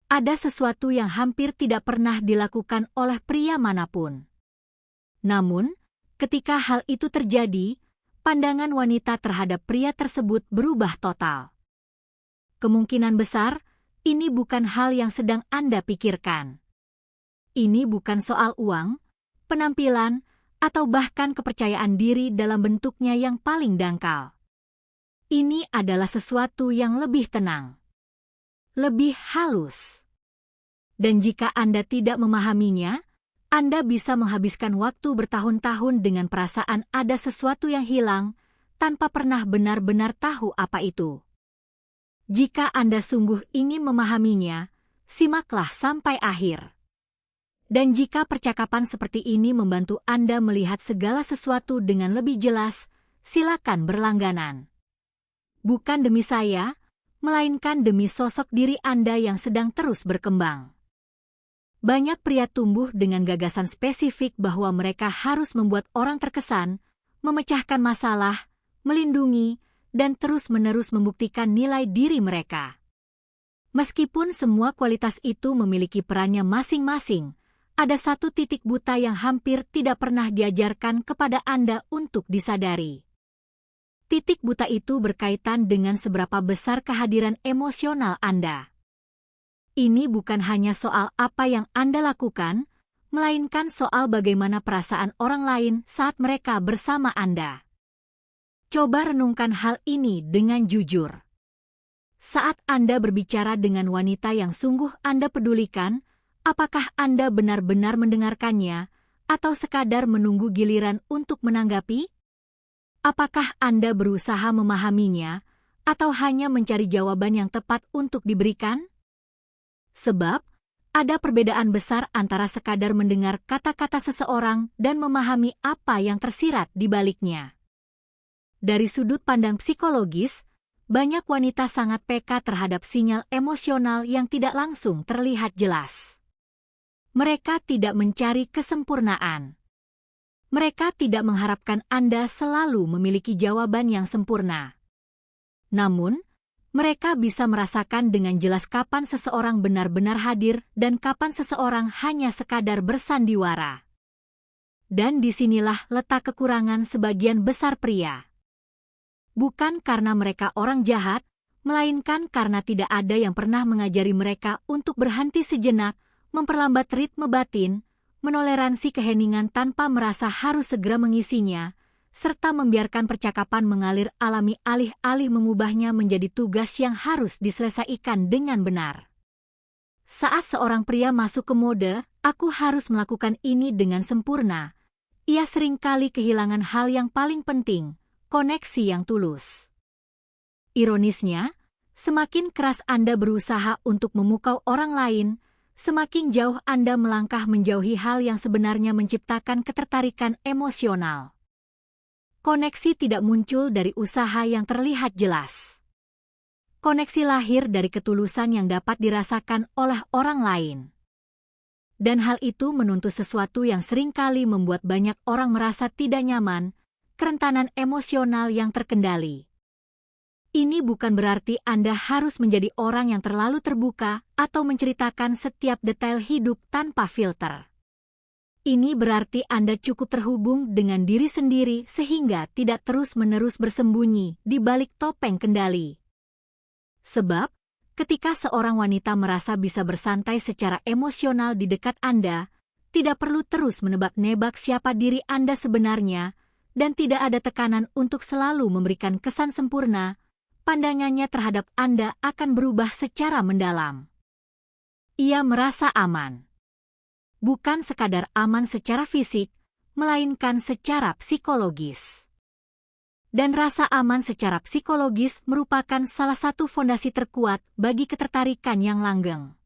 ada sesuatu yang hampir tidak pernah dilakukan oleh pria manapun. Namun, ketika hal itu terjadi, pandangan wanita terhadap pria tersebut berubah total. Kemungkinan besar, ini bukan hal yang sedang Anda pikirkan. Ini bukan soal uang, penampilan, atau bahkan kepercayaan diri dalam bentuknya yang paling dangkal. Ini adalah sesuatu yang lebih tenang, lebih halus. Dan jika Anda tidak memahaminya, Anda bisa menghabiskan waktu bertahun-tahun dengan perasaan ada sesuatu yang hilang, tanpa pernah benar-benar tahu apa itu. Jika Anda sungguh ingin memahaminya, simaklah sampai akhir. Dan jika percakapan seperti ini membantu Anda melihat segala sesuatu dengan lebih jelas, silakan berlangganan. Bukan demi saya, melainkan demi sosok diri Anda yang sedang terus berkembang. Banyak pria tumbuh dengan gagasan spesifik bahwa mereka harus membuat orang terkesan, memecahkan masalah, melindungi, dan terus-menerus membuktikan nilai diri mereka. Meskipun semua kualitas itu memiliki perannya masing-masing, ada satu titik buta yang hampir tidak pernah diajarkan kepada Anda untuk disadari. Titik buta itu berkaitan dengan seberapa besar kehadiran emosional Anda. Ini bukan hanya soal apa yang Anda lakukan, melainkan soal bagaimana perasaan orang lain saat mereka bersama Anda. Coba renungkan hal ini dengan jujur. Saat Anda berbicara dengan wanita yang sungguh Anda pedulikan, apakah Anda benar-benar mendengarkannya, atau sekadar menunggu giliran untuk menanggapi? Apakah Anda berusaha memahaminya, atau hanya mencari jawaban yang tepat untuk diberikan? Sebab, ada perbedaan besar antara sekadar mendengar kata-kata seseorang dan memahami apa yang tersirat di baliknya. Dari sudut pandang psikologis, banyak wanita sangat peka terhadap sinyal emosional yang tidak langsung terlihat jelas. Mereka tidak mencari kesempurnaan. Mereka tidak mengharapkan Anda selalu memiliki jawaban yang sempurna. Namun, mereka bisa merasakan dengan jelas kapan seseorang benar-benar hadir dan kapan seseorang hanya sekadar bersandiwara. Dan disinilah letak kekurangan sebagian besar pria. Bukan karena mereka orang jahat, melainkan karena tidak ada yang pernah mengajari mereka untuk berhenti sejenak, memperlambat ritme batin, menoleransi keheningan tanpa merasa harus segera mengisinya, serta membiarkan percakapan mengalir alami alih-alih mengubahnya menjadi tugas yang harus diselesaikan dengan benar. Saat seorang pria masuk ke mode, aku harus melakukan ini dengan sempurna, ia seringkali kehilangan hal yang paling penting, koneksi yang tulus. Ironisnya, semakin keras Anda berusaha untuk memukau orang lain, semakin jauh Anda melangkah menjauhi hal yang sebenarnya menciptakan ketertarikan emosional. Koneksi tidak muncul dari usaha yang terlihat jelas. Koneksi lahir dari ketulusan yang dapat dirasakan oleh orang lain. Dan hal itu menuntut sesuatu yang seringkali membuat banyak orang merasa tidak nyaman, kerentanan emosional yang terkendali. Ini bukan berarti Anda harus menjadi orang yang terlalu terbuka atau menceritakan setiap detail hidup tanpa filter. Ini berarti Anda cukup terhubung dengan diri sendiri sehingga tidak terus-menerus bersembunyi di balik topeng kendali. Sebab, ketika seorang wanita merasa bisa bersantai secara emosional di dekat Anda, tidak perlu terus menebak-nebak siapa diri Anda sebenarnya, dan tidak ada tekanan untuk selalu memberikan kesan sempurna, pandangannya terhadap Anda akan berubah secara mendalam. Ia merasa aman. Bukan sekadar aman secara fisik, melainkan secara psikologis. Dan rasa aman secara psikologis merupakan salah satu fondasi terkuat bagi ketertarikan yang langgeng.